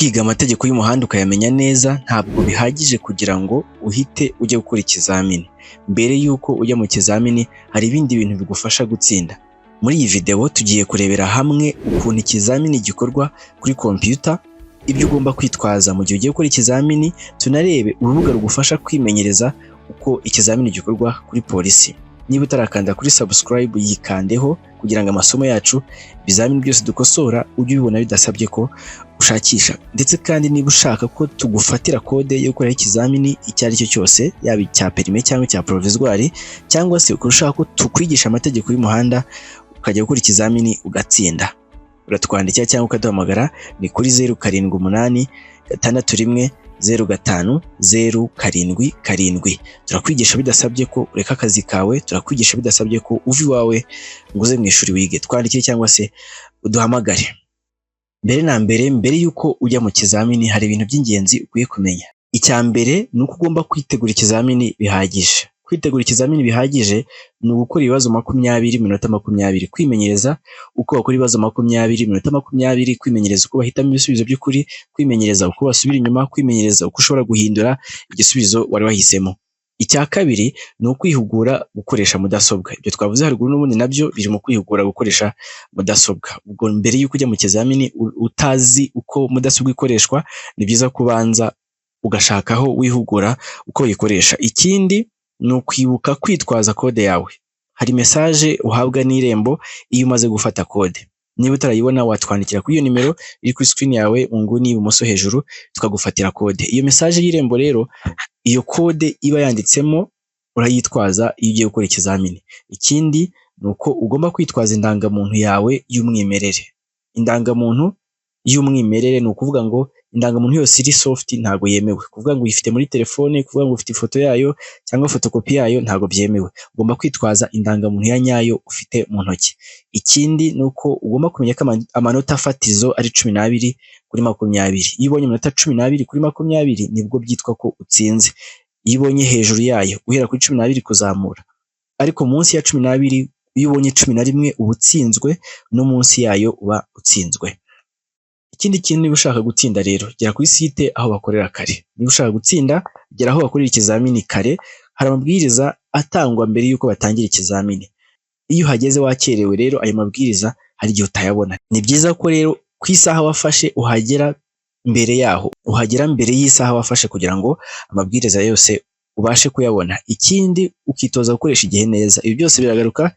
Kwiga amategeko y'umuhanda ukayamenya neza ntabwo bihagije kugira ngo uhite ujye gukora ikizamini. Mbere y'uko ujya mu kizamini hari ibindi bintu bigufasha gutsinda. Muri iyi video tugiye kurebera hamwe ukuntu ikizamini gikorwa kuri computer, ibyo ugomba kwitwaza mu gihe ugiye gukora ikizamini, tunarebe urubuga rugufasha kwimenyereza uko ikizamini gikorwa kuri polisi. Niba utarakanda kuri subscribe yikandeho kugira ngo amasomo yacu, ibizamini byose dukosora ujye ubibona bidasabye ko ushakisha. Ndetse kandi niba ushaka ko tugufatira kode yo gukora ikizamini icyo ari cyo cyose, yaba icya perime cyangwa icya provisoire, cyangwa se ushaka ko tukwigisha amategeko y'umuhanda ukajya gukora ikizamini ugatsinda, uratwandikira cyangwa ukaduhamagara ni kuri 078 661 05 077. Turakwigisha bidasabye ko ureka akazi kawe, turakwigisha bidasabye ko uva iwawe ngo uze mu ishuri wige. Twandikire cyangwa se uduhamagare. Mbere yuko ujya mu kizamini hari ibintu by'ingenzi ukwiye kumenya. Icya mbere ni uko ugomba kwitegura ikizamini bihagije. Kwitegura ikizamini bihagije ni ugukora ibibazo 20 minota 20, kwimenyereza uko wakora ibibazo 20 minota 20, kwimenyereza uko bahitamo ibisubizo by'ukuri, kwimenyereza uko basubira inyuma, kwimenyereza uko ushobora guhindura igisubizo wari wahisemo. Icya kabiri ni ukwihugura gukoresha mudasobwa. Ibyo twavuze haruguru n'ubundi nabyo biri mu kwihugura gukoresha mudasobwa. Ubwo mbere yuko ujya mu kizamini utazi uko mudasobwa ikoreshwa, ni byiza kubanza ugashakaho wihugura uko uyikoresha. Ikindi ni ukwibuka kwitwaza kode yawe. Hari message uhabwa n'Irembo iyo umaze gufata kode. Niba utarayibona watwandikira kuri iyo nimero iri kuri screen yawe mu nguni y'ibumoso hejuru, tukagufatira kode. Iyo message y'Irembo rero, iyo kode iba yanditsemo urayitwaza iyo ugiye gukora ikizamini. Ikindi ni uko ugomba kwitwaza indangamuntu yawe y'umwimerere. Indangamuntu y'umwimerere ni ukuvuga ngo indangamuntu yose iri soft ntago yemewe. Kuvuga ngo uyifite muri telefone, kuvuga ngo ufite ifoto yayo cyangwa fotokopi yayo ntago byemewe. Ugomba kwitwaza indangamuntu ya nyayo ufite mu ntoki. Ikindi ni uko ugomba kumenya ko amanota fatizo ari 12 kuri 20. Iyo ubonye amanota 12 kuri 20 nibwo byitwa ko utsinze. Iyo ubonye hejuru yayo guhera kuri 12 kuzamura, ariko munsi ya 12 iyo ubonye 11 uba utsinzwe, no munsi yayo uba utsinzwe. Ikindi kintu niba ushaka gutsinda rero, gera kuri site aho bakorera kare. Niba ushaka gutsinda, gera aho bakorera ikizamini kare. Hari amabwiriza atangwa mbere yuko batangira ikizamini. Iyo uhageze wakerewe rero, ayo mabwiriza hari igihe utayabona. Ni byiza ko rero ku isaha wafashe uhagera mbere yaho, uhagera mbere y'isaha wafashe kugira ngo amabwiriza yose ubashe kuyabona. Ikindi ukitoza gukoresha igihe neza. Ibi byose biragaruka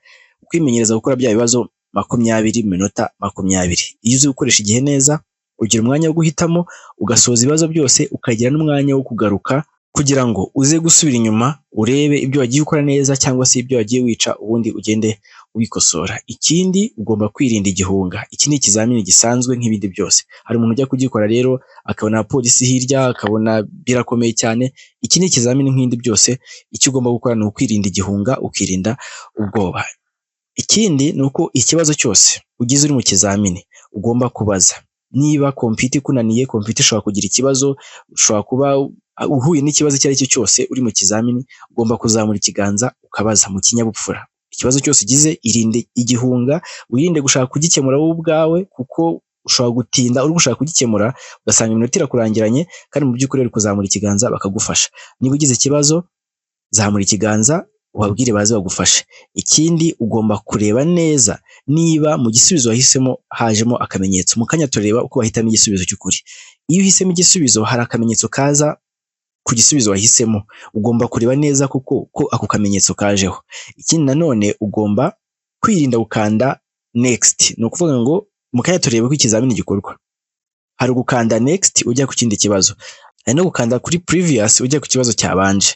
kwimenyereza gukora bya bibazo 20 minota 20. Iyo uzi gukoresha igihe neza, ugira umwanya wo guhitamo, ugasoza ibibazo byose, ukagira n'umwanya wo kugaruka kugira ngo uze gusubira inyuma urebe ibyo wagiye ukora neza cyangwa se ibyo wagiye wica, ubundi ugende ubikosora. Ikindi ugomba kwirinda igihunga. Iki ni ikizamini gisanzwe nk'ibindi byose. Hari umuntu ujya kugikora rero akabona polisi hirya, akabona birakomeye cyane. Iki ni ikizamini nk'ibindi byose. Icyo ugomba gukora ni ukwirinda igihunga, ukirinda ubwoba. Ikindi ni uko ikibazo cyose ugize uri mu kizamini ugomba kubaza. Niba computer ikunaniye, computer ishobora kugira ikibazo, ushobora kuba uhuye n'ikibazo icyo ari cyo cyose uri mu kizamini, ugomba kuzamura ikiganza ukabaza mu kinyabupfura. Ikibazo cyose ugize irinde igihunga, wirinde gushaka kugikemura wowe ubwawe, kuko ushobora gutinda uri gushaka kugikemura ugasanga iminota irakurangiranye, kandi mu by'ukuri uri kuzamura ikiganza bakagufasha. Niba ugize ikibazo, zamura ikiganza ubabwire baze bagufashe. Ikindi ugomba kureba neza niba mu gisubizo wahisemo hajemo akamenyetso. Mu kanya tureba uko bahitamo igisubizo cy'ukuri. Iyo uhisemo igisubizo hari akamenyetso kaza ku gisubizo wahisemo, ugomba kureba neza kuko ako kamenyetso kajeho. Ikindi nanone ugomba kwirinda gukanda next. Ni ukuvuga ngo mu kanya tureba uko ikizamini gikorwa. Hari gukanda next ujya ku kindi kibazo, hari no gukanda kuri previous ujya ku kibazo cyabanje.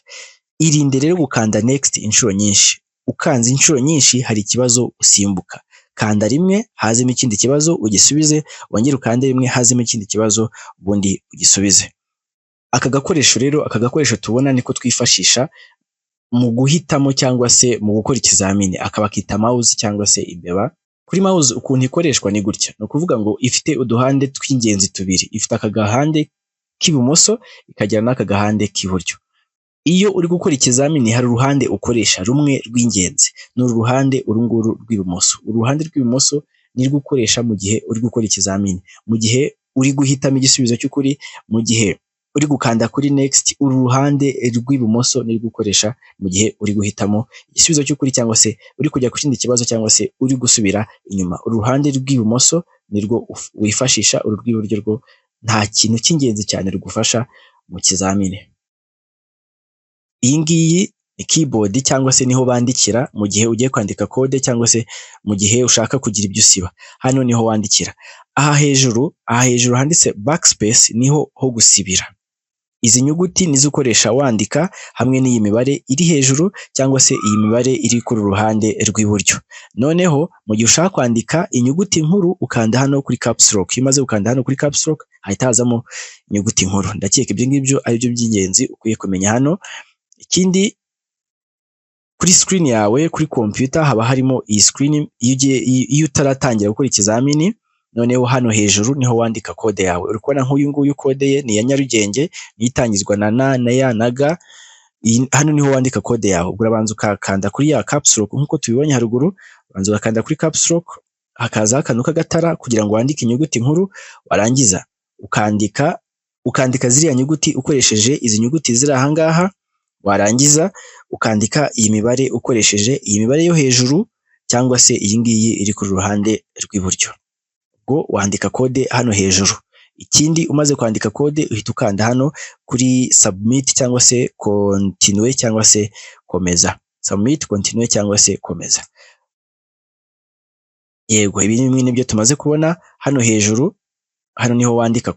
Irinde rero gukanda next inshuro nyinshi. Ukanze inshuro nyinshi hari ikibazo usimbuka. Kanda rimwe hazemo ikindi kibazo ugisubize, wongere ukande rimwe hazemo ikindi kibazo ubundi ugisubize. Aka gakoresho tubona niko twifashisha mu guhitamo cyangwa se mu gukora ikizamini. Akaba kita mouse cyangwa se imbeba. Kuri mouse ukuntu ikoreshwa ni gutya. No kuvuga ngo ifite uduhande tw'ingenzi tubiri. Ifite aka gahande k'ibumoso, ikagira n'aka gahande k'iburyo. Iyo uri gukora ikizamini hari uruhande ukoresha rumwe rw'ingenzi, ni uruhande urunguru rw'ibumoso. Uruhande rw'ibumoso nirwo ukoresha mu gihe uri gukora ikizamini. Mu gihe uri guhitamo igisubizo cy'ukuri, mu gihe uri gukanda kuri next uru ruhande rw'ibumoso ni gukoresha mu gihe uri guhitamo igisubizo cy'ukuri cyangwa se uri kujya ku kindi kibazo cyangwa se uri gusubira inyuma. Uru ruhande rw'ibumoso nirwo wifashisha, uru rw'iburyo rwo nta kintu cy'ingenzi cyane rugufasha mu kizamini. Iyi ngiyi ni keyboard cyangwa se niho bandikira mu gihe ugiye kwandika code cyangwa se mu gihe ushaka kugira ibyo usiba. Hano niho wandikira. Aha hejuru handitse backspace niho ho gusibira. Izi nyuguti nizo ukoresha wandika hamwe n'iyi mibare iri hejuru cyangwa se iyi mibare iri ku ruhande rw'iburyo. Noneho mu gihe ushaka kwandika inyuguti nkuru ukanda hano kuri caps lock. Iyo umaze gukanda hano kuri caps lock hahita hazamo inyuguti nkuru. Ndakeka ibyo ngibyo ari byo by'ingenzi ukwiye kumenya hano. Ikindi, kuri screen yawe kuri computer haba harimo iyi screen iyo utaratangira gukora ikizamini. Noneho hano hejuru niho wandika code yawe. Uri kubona nk'uyu nguyu code ye ni ya Nyarugenge, itangizwa na N na Y na G. Hano niho wandika code yawe. Urabanza ukakanda kuri ya caps lock nk'uko tubibonye haruguru, ubanza ukakanda kuri caps lock, hakaza akantu k'agatara kugira ngo wandike inyuguti nkuru, warangiza ukandika ziriya nyuguti ukoresheje izi nyuguti ziri aha ngaha, warangiza ukandika iyi mibare ukoresheje iyi mibare yo hejuru cyangwa se iyi ngiyi iri ku ruhande rw'iburyo. Ubwo wandika code hano hejuru. Ikindi, umaze kwandika code uhita ukanda hano kuri submit cyangwa se continue cyangwa se komeza. Submit, continue cyangwa se komeza. Yego, ibi ni bimwe n'ibyo tumaze kubona hano hejuru. Hano niho wandika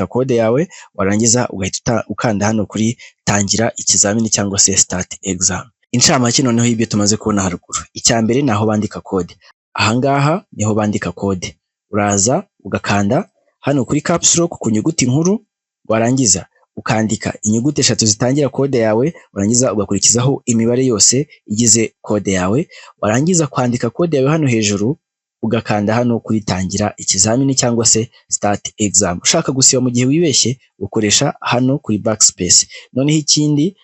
code yawe, warangiza ugahita ukanda hano kuri tangira ikizamini cyangwa se start exam. Incamake noneho y'ibyo tumaze kubona haruguru. Icya mbere naho bandika code. Aha ngaha niho bandika code. Uraza ugakanda hano kuri caps lock ku nyuguti nkuru, warangiza ukandika inyuguti 3 zitangira code yawe, warangiza ugakurikizaho imibare yose igize code yawe, warangiza kwandika code yawe hano hejuru, ugakanda hano kuri tangira ikizamini cyangwa se start exam. Ushaka gusiba mu gihe wibeshye ukoresha hano kuri backspace. Noneho ikindi,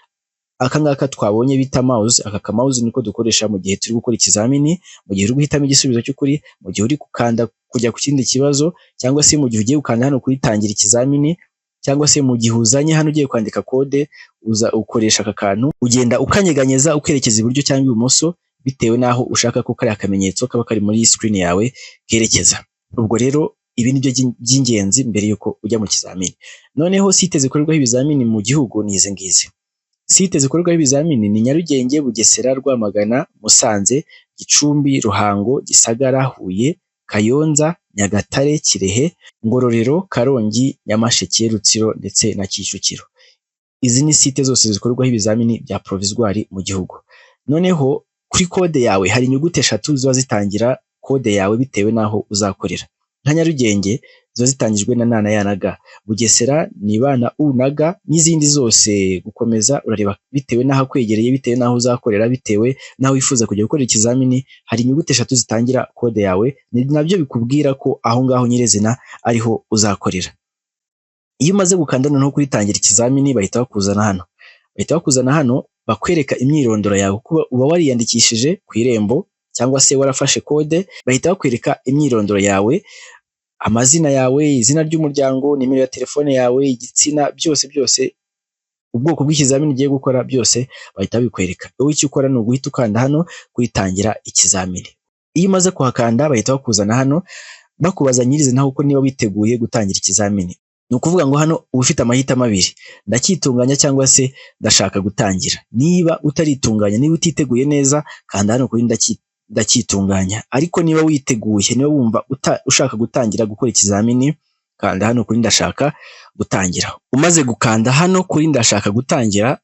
aka ngaka twabonye bita mouse, aka mouse niko dukoresha mu gihe turi gukora ikizamini, mu gihe uri guhitamo igisubizo cy'ukuri, mu gihe uri gukanda kujya ku kindi kibazo, cyangwa se mu gihe ugiye gukanda hano kuri tangira ikizamini, cyangwa se mu gihe uzanye hano ugiye kwandika code, ukoresha aka kantu, ugenda ukanyeganyeza ukerekeza iburyo cyangwa ibumoso bitewe naho ushaka ko kari akamenyetso kaba kari muri screen yawe kerekeza. Ubwo rero ibi nibyo by'ingenzi mbere yuko ujya mu kizamini. Noneho site zikorerwaho ibizamini mu gihugu ni izi ngizi. Site zikorerwaho ibizamini ni Nyarugenge, Bugesera, Rwamagana, Musanze, Gicumbi, Ruhango, Gisagara, Huye, Kayonza, Nyagatare, Kirehe, Ngororero, Karongi, Nyamasheke, Rutsiro ndetse na Kicukiro. Izi ni site zose zikorerwaho ibizamini bya provisoire mu gihugu. Noneho kuri code yawe hari inyuguti 3 ziba zitangira code yawe bitewe naho uzakorera. Nka Nyarugenge ziba zitangijwe na N na Y na G. Bugesera ni B na U na G, n'izindi zose gukomeza urareba bitewe naho kwegereye, bitewe naho uzakorera, bitewe naho wifuza kujya gukora ikizamini. Hari inyuguti 3 zitangira code yawe, ni nabyo bikubwira ko aho ngaho nyirezina ariho uzakorera. Iyo umaze gukanda noneho kuri tangira ikizamini bahita bakuzana hano bakwereka imyirondoro yawe, kuba uba wariyandikishije ku Irembo cyangwa se warafashe code, bahita bakwereka imyirondoro yawe, amazina yawe, izina ry'umuryango, nimero ya telefone yawe, igitsina, byose ubwoko bw'ikizamini ugiye gukora byose bahita bikwereka. Wowe icyo ukora ni uguhita ukanda hano kwitangira ikizamini. Iyo umaze kuhakanda bahita bakuzana hano bakubaza nyirizina uko niba witeguye gutangira ikizamini. Ni ukuvuga ngo hano uba ufite amahitamo abiri: ndacyitunganya cyangwa se ndashaka gutangira. Niba utaritunganya, niba utiteguye neza, kanda hano kuri ndacyitunganya. Ariko niba witeguye, niba wumva ushaka gutangira gukora ikizamini, kanda hano kuri ndashaka gutangira. Umaze gukanda hano kuri ndashaka gutangira,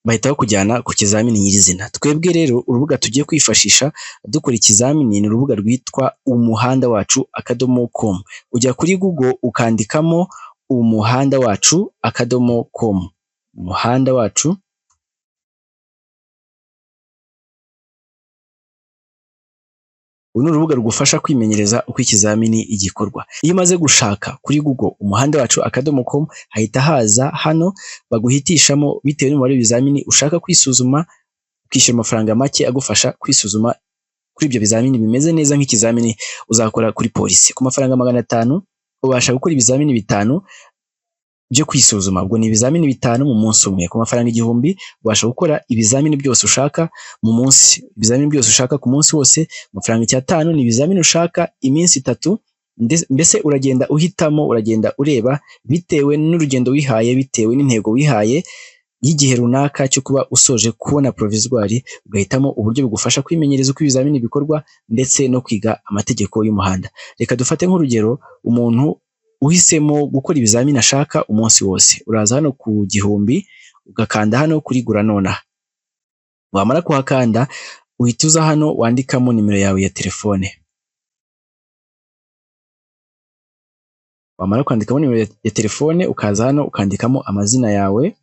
bahita bakujyana ku kizamini nyirizina. Twebwe rero urubuga tugiye kwifashisha dukora ikizamini ni urubuga rwitwa umuhandawacu.com. Ujya kuri Google ukandikamo umuhandawacu.com. Umuhanda wacu. Uru ni urubuga rugufasha kwimenyereza uko ikizamini igikorwa. Iyo umaze gushaka kuri Google umuhandawacu.com hahita haza hano baguhitishamo bitewe n'umubare w'ibizamini ushaka kwisuzuma, ukishyura amafaranga make agufasha kwisuzuma kuri ibyo bizamini bimeze neza nk'ikizamini uzakora kuri polisi. Ku mafaranga 500 ubasha gukora ibizamini 5 byo kwisuzuma. Ubwo ni ibizamini 5 mu munsi umwe. Ku mafaranga 1000 ubasha gukora ibizamini byose ushaka mu munsi. Ibizamini byose ushaka ku munsi wose. Amafaranga 5 ni ibizamini ushaka iminsi 3. Mbese uragenda uhitamo, uragenda ureba bitewe n'urugendo wihaye, bitewe n'intego wihaye y'igihe runaka cyo kuba usoje kubona provisoire, ugahitamo uburyo bugufasha kwimenyereza uko ibizamini bikorwa ndetse no kwiga amategeko y'umuhanda. Reka dufate nk'urugero, umuntu uhisemo gukora ibizamini ashaka umunsi wose. Uraza hano ku 1000 ugakanda hano kuri gura nonaha. Wamara kuhakanda uhita uza hano wandikamo nimero yawe ya telefone. Wamara kwandikamo nimero ya telefone ukaza hano ukandikamo amazina yawe.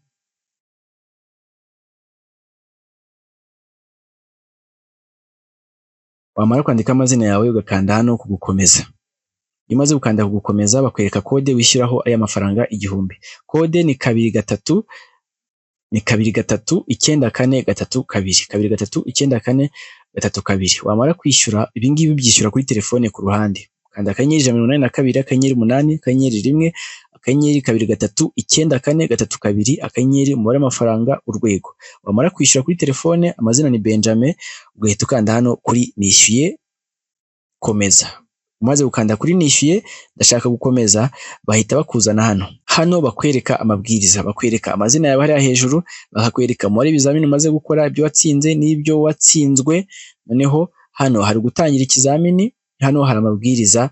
Wamara kwandika amazina yawe ugakanda hano kugukomeza. Iyo umaze gukanda kugukomeza bakwereka kode wishyuraho aya mafaranga 1000. Kode ni 23 9432 23942. Wamara kwishyura ibingibi byishyura kuri telefone ku ruhande. Kanda akanyenyeri 182 akanyenyeri 8 akanyenyeri 1 akanyenyeri 23942 akanyenyeri umubare w'amafaranga urwego. Wamara kwishyura kuri telefone, amazina ni Benjamin, ugahita ukanda hano kuri nishyuye komeza. Umaze gukanda kuri nishyuye ndashaka gukomeza, bahita bakuzana hano bakwereka amabwiriza, bakwereka amazina yawe hariya hejuru, bakakwereka umubare w'ibizamini umaze gukora, ibyo watsinze n'ibyo watsinzwe. Noneho hano hari gutangira ikizamini, hano hari amabwiriza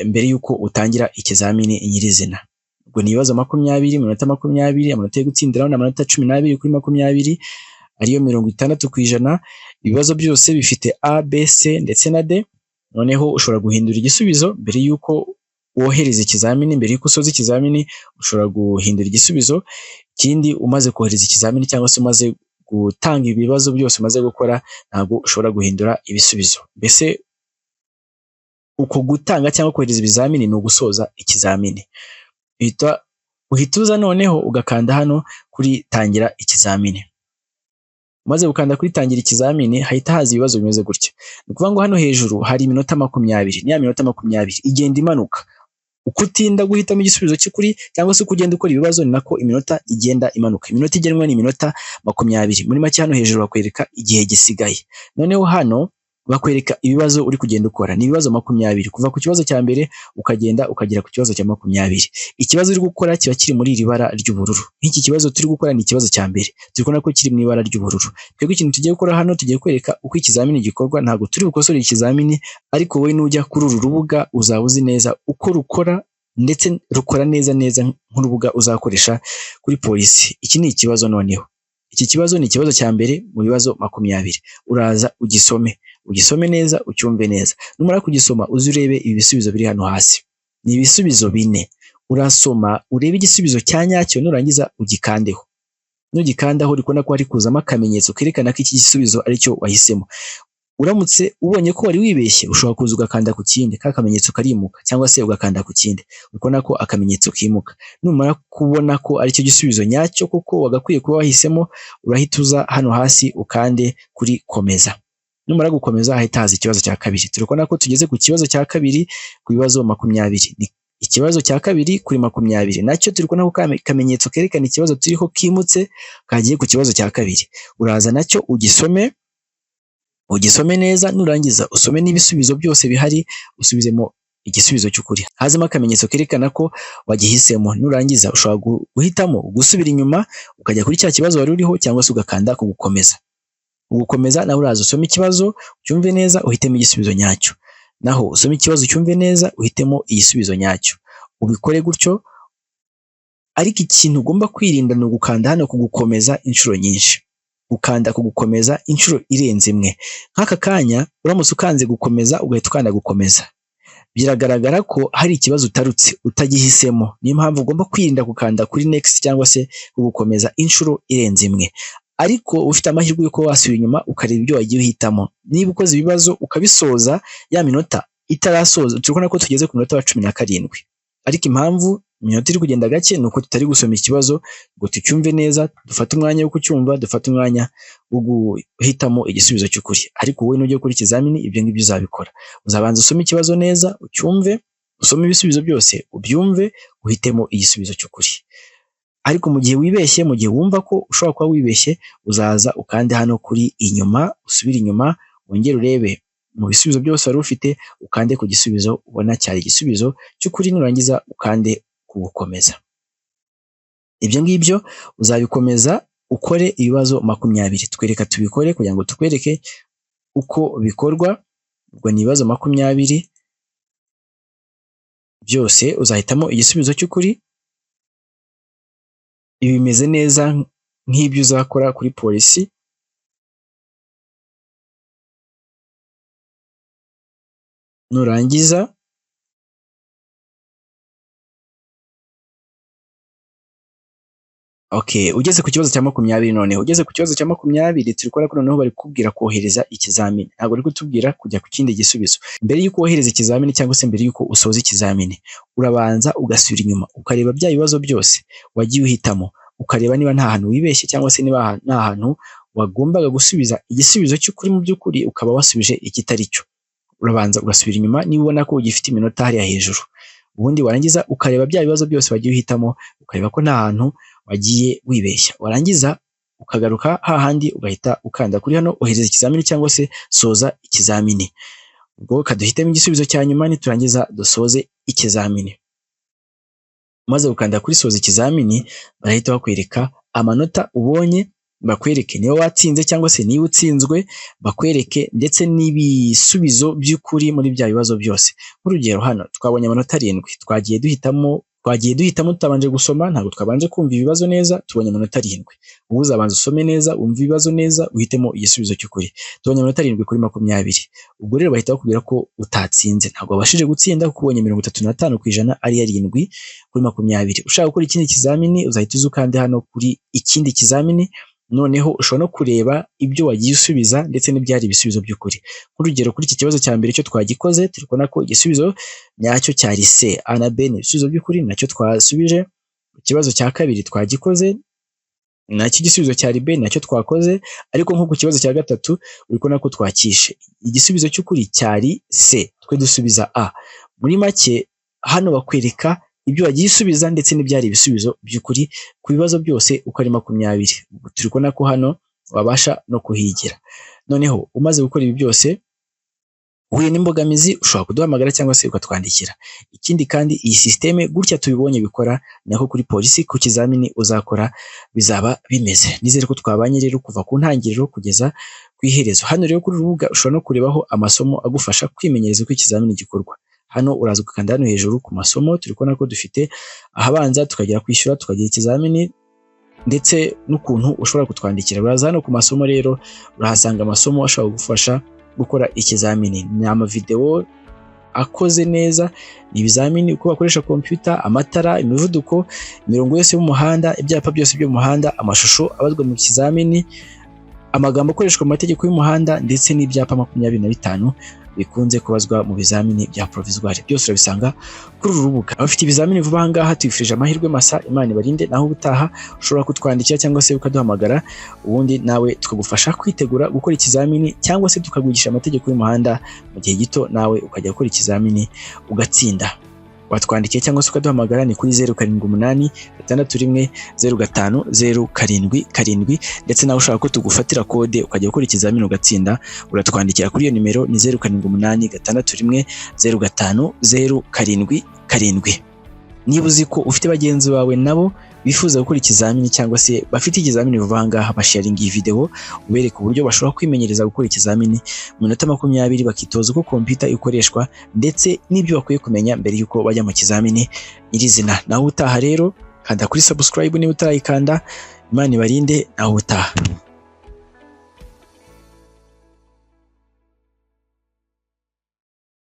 mbere yuko utangira ikizamini nyirizina. Ubwo ni ibibazo 20, amanota 20, amanota yo gutsindiraho n'amanota 12 kuri 20 ariyo 60%. Ibibazo byose bifite A, B, C ndetse na D. Noneho ushobora guhindura igisubizo mbere yuko wohereza ikizamini, mbere yuko usoza ikizamini ushobora guhindura igisubizo. Ikindi, umaze kohereza ikizamini cyangwa se umaze gutanga ibibazo byose umaze gukora, ntabwo ushobora guhindura ibisubizo. Mbese uko gutanga cyangwa kohereza ibizamini ni ugusoza ikizamini. Uhita noneho ugakanda hano kuri tangira ikizamini. Umaze gukanda kuri tangira ikizamini hahita haza ibibazo bimeze gutya. Ni ukuvuga ngo hano hejuru hari iminota 20. Ni ya minota 20 igenda imanuka. Uko utinda guhitamo igisubizo cy'ukuri cyangwa se uko ugenda ukora ibibazo, ni nako iminota igenda imanuka. Iminota igenwa ni iminota 20. Muri make hano hejuru bakwereka igihe gisigaye. Noneho hano bakwereka ibibazo uri kugenda ukora. Ni ibibazo 20 kuva ku kibazo cya mbere ukagenda ukagera ku kibazo cya 20. Ikibazo uri gukora kiba kiri muri iri bara ry'ubururu. Nk'iki kibazo turi gukora ni ikibazo cya mbere, turi kubona ko kiri mu ibara ry'ubururu. Twebwe ikintu tugiye gukora hano, tugiye kwereka uko ikizamini gikorwa. Ntabwo turi bukosore ikizamini, ariko wowe nujya kuri uru rubuga uzaba uzi neza uko rukora, ndetse rukora neza nk'urubuga uzakoresha kuri polisi. Iki ni ikibazo noneho. Iki kibazo ni ikibazo cya mbere mu bibazo 20. Uraza ugisome neza, ucyumve neza. Numara kugisoma uzi urebe ibi bisubizo biri hano hasi. Ni ibisubizo 4. Urasoma urebe igisubizo cya nyacyo, nurangiza ugikandeho. Nugikandaho uri kubona ko hari kuzamo akamenyetso kerekana ko iki gisubizo aricyo wahisemo. Uramutse ubonye ko wari wibeshye, ushobora kuza ugakanda ku kindi, ka kamenyetso karimuka, cyangwa se ugakanda ku kindi. Ukubona ko akamenyetso kimuka. Numara kubona ko aricyo gisubizo nyacyo kuko wagakwiye kuba wahisemo, urahita uza hano hasi ukande kuri komeza. Numara gukomeza hahita haza ikibazo cya kabiri. Turi kubona ko tugeze ku kibazo cya kabiri ku bibazo 20. Ni ikibazo cya kabiri kuri 20. Nacyo turi kubona ko kamenyetso kerekana ikibazo turiho kimutse kagiye ku kibazo cya kabiri. Uraza nacyo ugisome neza, nurangiza usome n'ibisubizo byose bihari, usubizemo igisubizo cy'ukuri. Hazemo akamenyetso kerekana ko wagihisemo. Nurangiza ushobora guhitamo gusubira inyuma ukajya kuri cya kibazo wari uriho, cyangwa se ugakanda ku gukomeza. Ugukomeza naho uraza usome ikibazo ucyumve neza, uhitemo igisubizo nyacyo. Naho usome ikibazo ucyumve neza, uhitemo igisubizo nyacyo. Ubikore gutyo, ariko ikintu ugomba kwirinda ni ugukanda hano kugukomeza inshuro nyinshi. Ukanda kugukomeza inshuro irenze imwe. Nk'aka kanya uramutse ukanze gukomeza ugahita ukanda gukomeza, biragaragara ko hari ikibazo utarutse utagihisemo. Niyo mpamvu ugomba kwirinda gukanda kuri next cyangwa se kugukomeza inshuro irenze imwe. Ariko ufite amahirwe yuko wasubira inyuma ukareba ibyo wagiye uhitamo. Niba ukoze ibibazo ukabisoza ya minota itarasoza, turabona ko tugeze ku minota 17. Ariko impamvu iminota iri kugenda gake ni uko tutari gusoma ikibazo ngo tucyumve neza, dufate umwanya wo kucyumva, dufate umwanya wo guhitamo igisubizo cy'ukuri. Ariko wowe nujya gukora ikizamini ibyo ngibyo uzabikora. Uzabanza usome ikibazo neza, ucyumve, usome ibisubizo byose ubyumve uhitemo igisubizo cy'ukuri. Ariko mu gihe wibeshye, mu gihe wumva ko ushobora kuba wibeshye, uzaza ukande hano kuri inyuma, usubire inyuma, wongere urebe mu bisubizo byose wari ufite, ukande ku gisubizo ubona cyari igisubizo cy'ukuri, nurangiza ukande ku gukomeza. Ibyo ngibyo uzabikomeza ukore ibibazo 20. Twereka tubikore kugira ngo tukwereke uko bikorwa. Ubwo ni ibibazo 20 byose uzahitamo igisubizo cy'ukuri. Ibi bimeze neza nk'ibyo uzakora kuri polisi. Nurangiza ugeze ku kibazo cya 20 noneho. Ugeze ku kibazo cya 20 turi kubona ko noneho bari kubwira kohereza ikizamini. Ntabwo bari kutubwira kujya ku kindi gisubizo. Mbere y'uko wohereza ikizamini cyangwa se mbere y'uko usoza ikizamini, urabanza ugasubira inyuma ukareba bya bibazo byose wagiye uhitamo, ukareba niba nta hantu wibeshye cyangwa se niba nta hantu wagombaga gusubiza igisubizo cy'ukuri mu by'ukuri ukaba wasubije ikitari cyo. Urabanza ugasubira inyuma niba ubona ko ugifite iminota hariya hejuru. Ubundi warangiza ukareba bya bibazo byose wagiye uhitamo, ukareba ko nta hantu wagiye wibeshya. Warangiza ukagaruka hahandi ugahita ukanda kuri hano ohereza ikizamini cyangwa se soza ikizamini. Ubwo kaduhitamo igisubizo cya nyuma, niturangiza dusoze ikizamini. Maze ukanda kuri soza ikizamini, barahita bakwereka amanota ubonye, bakwereke niba watsinze cyangwa se niba utsinzwe, bakwereke ndetse n'ibisubizo by'ukuri muri bya bibazo byose. Nk'urugero hano twabonye amanota 7, twagiye duhitamo tutabanje gusoma, ntabwo twabanje kumva ibibazo neza, tubonye amanota 7. Ubu uzabanza usome neza, umva ibibazo neza, uhitemo igisubizo cy'ukuri. Tubonye amanota 7 kuri 20. Ubwo rero bahita bakubwira ko utatsinze, ntabwo wabashije gutsinda kuko ubonye 35% ari 7 kuri 20. Ushaka gukora ikindi kizamini uzahita uzukande hano kuri ikindi kizamini. Noneho ushobora no kureba ibyo wagiye usubiza ndetse n'ibyari ibisubizo by'ukuri. Nk'urugero kuri iki kibazo cya mbere cyo twagikoze, turi kubona ko igisubizo nyacyo cyari C. A na B ni ibisubizo by'ukuri, nacyo twasubije. Ikibazo cya kabiri twagikoze, nacyo igisubizo cyari B, nacyo twakoze. Ariko nko ku kibazo cya gatatu uri kubona ko twakishe, igisubizo cy'ukuri cyari C, twe dusubiza A. Muri make hano bakwereka ibyo wagiye usubiza ndetse n'ibyari ibisubizo by'ukuri ku bibazo byose uko ari 20. Turi kubona ko hano wabasha no kuhigira. Noneho umaze gukora ibi byose, uhuye n'imbogamizi ushobora kuduhamagara cyangwa se ukatwandikira. Ikindi kandi iyi systeme gutya tubibonye bikora, nako kuri polisi ku kizamini uzakora bizaba bimeze. Nizere ko twabanye rero kuva ku ntangiriro kugeza ku iherezo. Hano rero kuri urubuga ushobora no kurebaho amasomo agufasha kwimenyereza uko ikizamini gikorwa. Hano uraza ukanda hano hejuru ku masomo, turi kubona ko dufite ahabanza tukagera kwishyura, tukagira ikizamini ndetse n'ukuntu ushobora kutwandikira. Uraza hano ku masomo rero urahasanga amasomo ashobora gufasha gukora ikizamini. Ni amavideo akoze neza, ni ibizamini uko bakoresha computer, amatara, imivuduko, imirongo yose y'umuhanda, ibyapa byose byo mu muhanda, amashusho abazwa mu kizamini, amagambo akoreshwa mu mategeko y'umuhanda ndetse n'ibyapa 25 bikunze kubazwa mu bizamini bya provisoire. Byose urabisanga kuri uru rubuga. Abafite ibizamini vuba aha ngaha tubifurije amahirwe masa, Imana ibarinde. Naho ubutaha ushobora kutwandikira cyangwa se ukaduhamagara, ubundi nawe tukagufasha kwitegura gukora ikizamini cyangwa se tukagugisha amategeko y'umuhanda mu gihe gito, nawe ukajya gukora ikizamini ugatsinda. Watwandikiye cyangwa se ukaduhamagara ni kuri 0786 61 05 077, ndetse nawe ushaka ko tugufatira kode ukajya gukora ikizamini ugatsinda, uratwandikira kuri iyo nimero ni 0786 61 05 077. Niba uzi ko ufite bagenzi bawe nabo bifuza gukora ikizamini cyangwa se bafite ikizamini vuba aha ngaha, basharinga iyi video ubereka uburyo bashobora kwimenyereza gukora ikizamini mu minota 20 bakitoza uko computer ikoreshwa ndetse n'ibyo bakwiye kumenya mbere y'uko bajya mu kizamini nyirizina. Naho utaha rero kanda kuri subscribe niba utarayikanda. Imana ibarinde. Naho utaha.